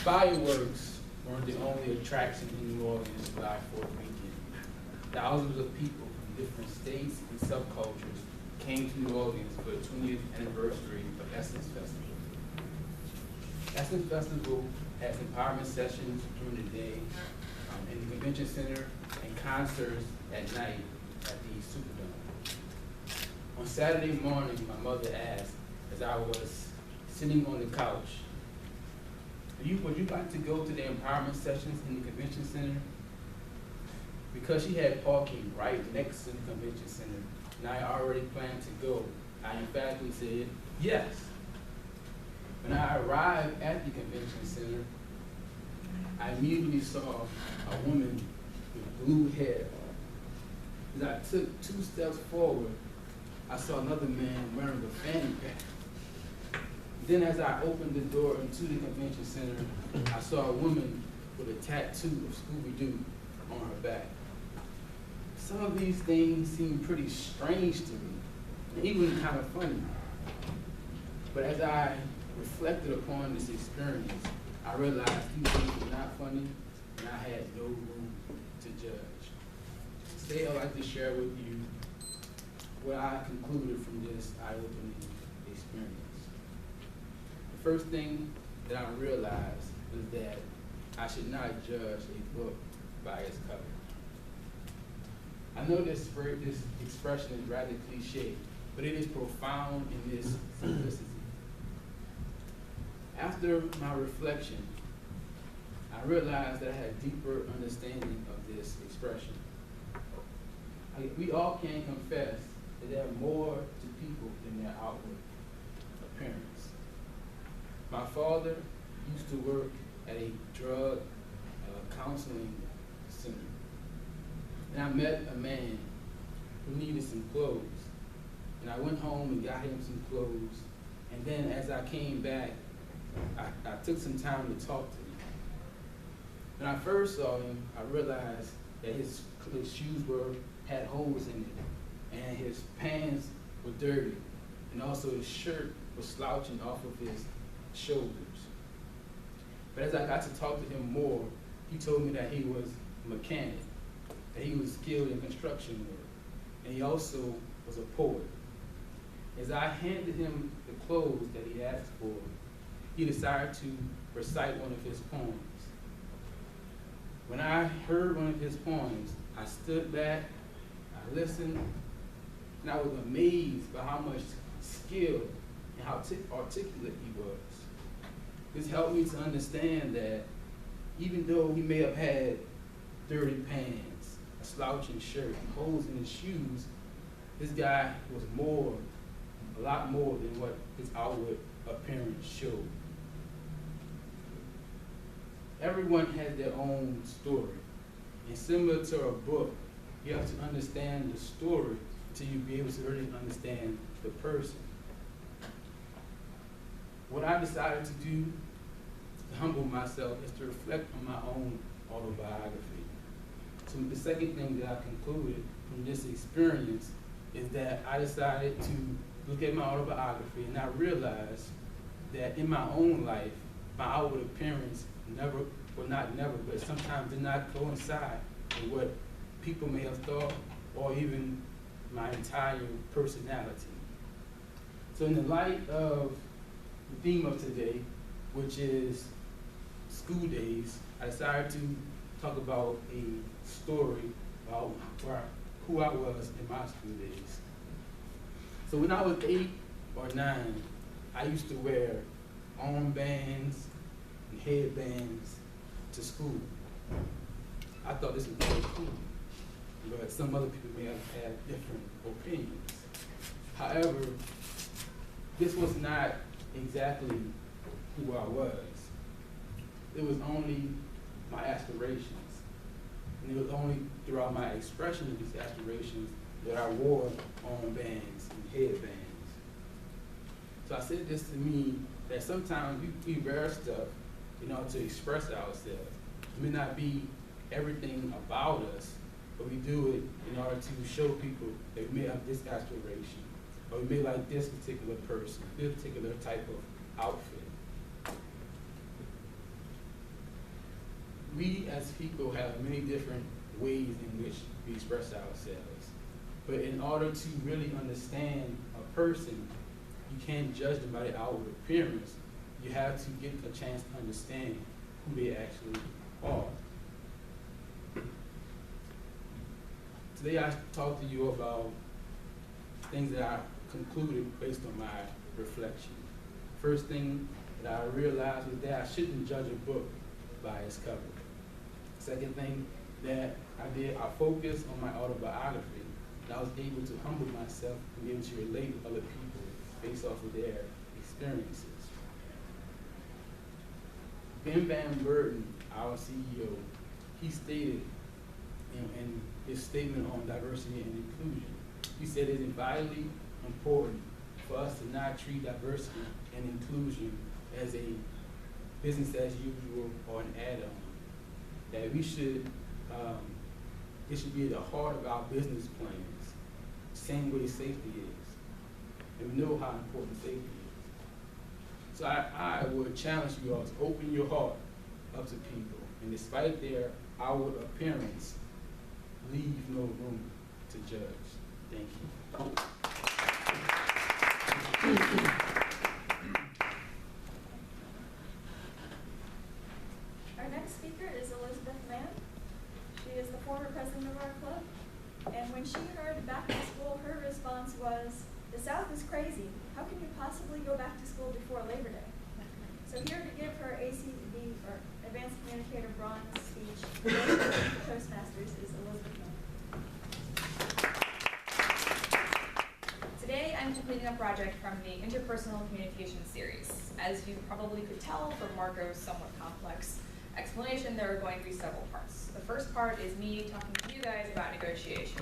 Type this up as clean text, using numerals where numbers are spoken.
Fireworks weren't the only attraction in New Orleans July 4th weekend. Thousands of people from different states and subcultures came to New Orleans for the 20th anniversary of Essence Festival. Essence Festival has empowerment sessions during the day in the convention center and concerts at night at the Superdome. On Saturday morning, my mother asked, as I was sitting on the couch, would you like to go to the empowerment sessions in the convention center? Because she had parking right next to the convention center, and I already planned to go, I emphatically said yes. When I arrived at the convention center, I immediately saw a woman with blue hair. As I took 2 steps forward, I saw another man wearing a fanny pack. Then as I opened the door into the convention center, I saw a woman with a tattoo of Scooby-Doo on her back. Some of these things seemed pretty strange to me, and even kind of funny. But as I reflected upon this experience, I realized these things were not funny, and I had no room to judge. Today I'd like to share with you what I concluded from this eye-opening experience. The first thing that I realized was that I should not judge a book by its cover. I know this expression is rather cliche, but it is profound in its simplicity. After my reflection, I realized that I had a deeper understanding of this expression. We all can confess that there are more to people than their outward appearance. My father used to work at a drug counseling center. And I met a man who needed some clothes. And I went home and got him some clothes. And then as I came back, I took some time to talk to him. When I first saw him, I realized that his shoes had holes in it, and his pants were dirty, and also his shirt was slouching off of his shoulders. But as I got to talk to him more, he told me that he was a mechanic, that he was skilled in construction work, and he also was a poet. As I handed him the clothes that he asked for, he decided to recite one of his poems. When I heard one of his poems, I stood back, I listened, and I was amazed by how much skill and how articulate he was. This helped me to understand that even though he may have had dirty pants, a slouching shirt, and holes in his shoes, this guy was a lot more than what his outward appearance showed. Everyone has their own story. And similar to a book, you have to understand the story until you be able to really understand the person. What I decided to do to humble myself is to reflect on my own autobiography. So the second thing that I concluded from this experience is that I decided to look at my autobiography, and I realized that in my own life, my outward appearance but sometimes did not coincide with what people may have thought, or even my entire personality. So in the light of the theme of today, which is school days, I decided to talk about a story about who I was in my school days. So when I was 8 or 9, I used to wear armbands and headbands to school. I thought this was very cool, but some other people may have had different opinions. However, this was not exactly who I was. It was only my aspirations. And it was only throughout my expression of these aspirations that I wore armbands and headbands. So I said this to mean that sometimes we wear stuff, to express ourselves. It may not be everything about us, but we do it in order to show people that we may have this aspiration, or we may like this particular person, this particular type of outfit. we as people have many different ways in which we express ourselves. But in order to really understand a person, you can't judge them by their outward appearance. You have to get a chance to understand who they actually are. Today I talked to you about things that I concluded based on my reflection. First thing that I realized was that I shouldn't judge a book by its cover. Second thing that I did, I focused on my autobiography, and I was able to humble myself and be able to relate with other people based off of their experiences. Ben Van Burden, our CEO, he stated in his statement on diversity and inclusion, he said it is vitally important for us to not treat diversity and inclusion as a business as usual or an add-on. That we should, it should be at the heart of our business plans, same way safety is. And we know how important safety is. So I would challenge you all to open your heart up to people, and despite their outward appearance, leave no room to judge. Thank you. Our next speaker is Elizabeth Mann. She is the former president of our club. And when she heard back to school, her response was, "The South is crazy. How can you possibly go back to school before Labor Day?" So here to give her ACB, or Advanced Communicator Bronze speech, for Toastmasters, is Elizabeth Mann. Today, I'm completing a project from the Interpersonal Communication series. As you probably could tell from Marco's somewhat complex explanation, there are going to be several parts. The first part is me talking to you guys about negotiation.